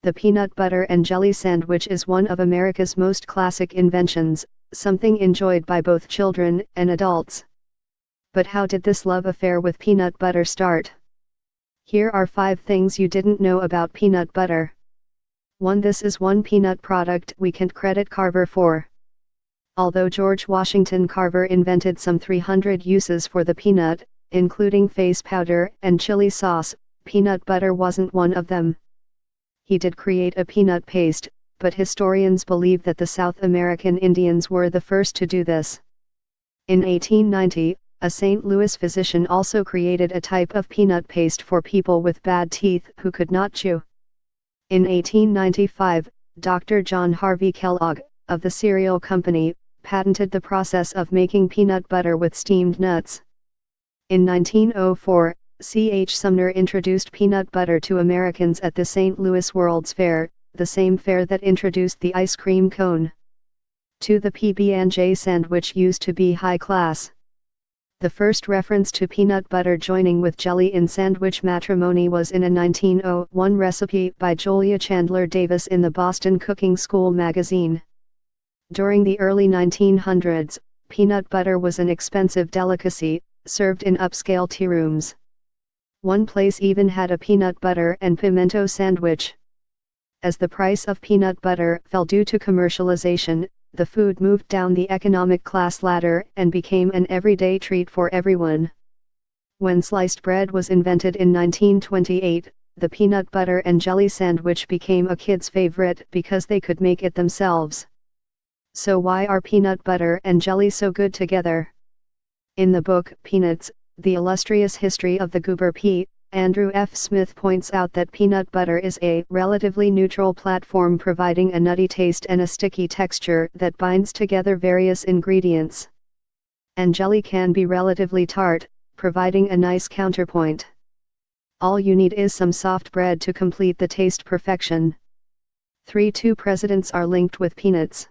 The peanut butter and jelly sandwich is one of America's most classic inventions, something enjoyed by both children and adults. But how did this love affair with peanut butter start? Here are 5 things you didn't know about peanut butter. 1. This is one peanut product we can't credit Carver for. Although George Washington Carver invented some 300 uses for the peanut, including face powder and chili sauce, peanut butter wasn't one of them. He did create a peanut paste, but historians believe that the South American Indians were the first to do this. In 1890, a St. Louis physician also created a type of peanut paste for people with bad teeth who could not chew. In 1895, Dr. John Harvey Kellogg, of the cereal company, patented the process of making peanut butter with steamed nuts. In 1904, C.H. Sumner introduced peanut butter to Americans at the St. Louis World's Fair, the same fair that introduced the ice cream cone. 2. The PB&J sandwich used to be high class. The first reference to peanut butter joining with jelly in sandwich matrimony was in a 1901 recipe by Julia Chandler Davis in the Boston Cooking School magazine. During the early 1900s, peanut butter was an expensive delicacy, served in upscale tea rooms. One place even had a peanut butter and pimento sandwich. As the price of peanut butter fell due to commercialization, the food moved down the economic class ladder and became an everyday treat for everyone. When sliced bread was invented in 1928, the peanut butter and jelly sandwich became a kid's favorite because they could make it themselves. So why are peanut butter and jelly so good together? In the book Peanuts, The Illustrious History of the Goober Pea, Andrew F. Smith points out that peanut butter is a relatively neutral platform providing a nutty taste and a sticky texture that binds together various ingredients. And jelly can be relatively tart, providing a nice counterpoint. All you need is some soft bread to complete the taste perfection. 3. 2 presidents are linked with peanuts.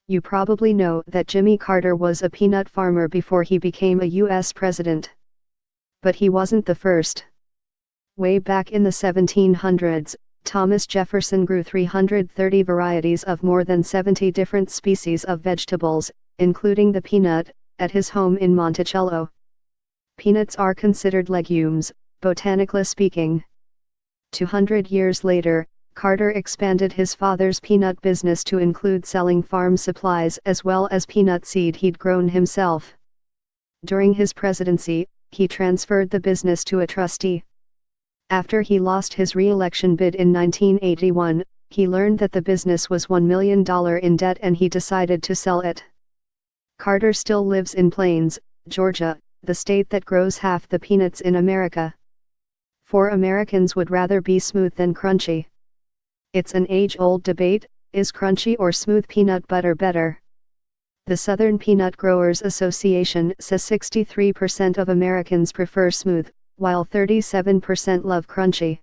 You probably know that Jimmy Carter was a peanut farmer before he became a U.S. president. But he wasn't the first. Way back in the 1700s, Thomas Jefferson grew 330 varieties of more than 70 different species of vegetables, including the peanut, at his home in Monticello. Peanuts are considered legumes, botanically speaking. 200 years later, Carter expanded his father's peanut business to include selling farm supplies as well as peanut seed he'd grown himself. During his presidency, he transferred the business to a trustee. After he lost his re-election bid in 1981, he learned that the business was $1 million in debt and he decided to sell it. Carter still lives in Plains, Georgia, the state that grows half the peanuts in America. 4. Americans would rather be smooth than crunchy. It's an age-old debate, is crunchy or smooth peanut butter better? The Southern Peanut Growers Association says 63% of Americans prefer smooth, while 37% love crunchy.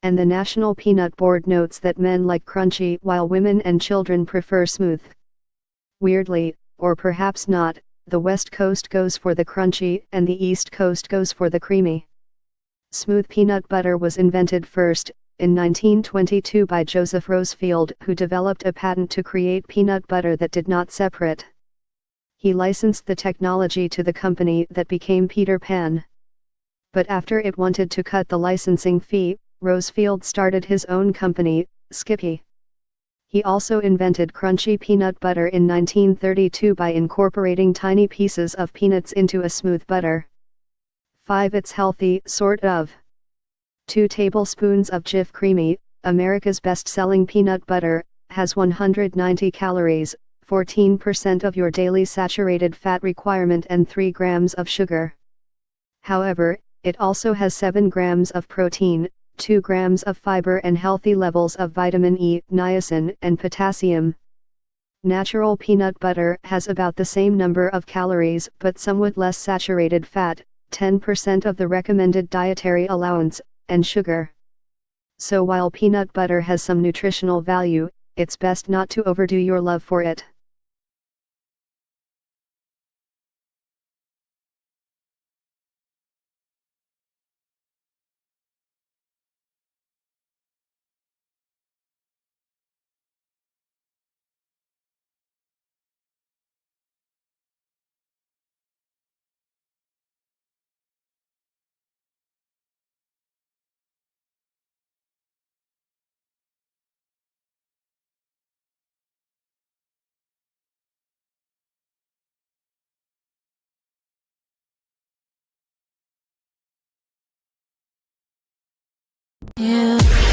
And the National Peanut Board notes that men like crunchy while women and children prefer smooth. Weirdly, or perhaps not, the West Coast goes for the crunchy and the East Coast goes for the creamy. Smooth peanut butter was invented first, in 1922 by Joseph Rosefield, who developed a patent to create peanut butter that did not separate. He licensed the technology to the company that became Peter Pan. But after it wanted to cut the licensing fee, Rosefield started his own company, Skippy. He also invented crunchy peanut butter in 1932 by incorporating tiny pieces of peanuts into a smooth butter. 5. It's healthy, sort of. 2 tablespoons of Jif Creamy, America's best-selling peanut butter, has 190 calories, 14% of your daily saturated fat requirement and 3 grams of sugar. However, it also has 7 grams of protein, 2 grams of fiber and healthy levels of vitamin E, niacin, and potassium. Natural peanut butter has about the same number of calories but somewhat less saturated fat, 10% of the recommended dietary allowance, and sugar. So while peanut butter has some nutritional value, it's best not to overdo your love for it. You.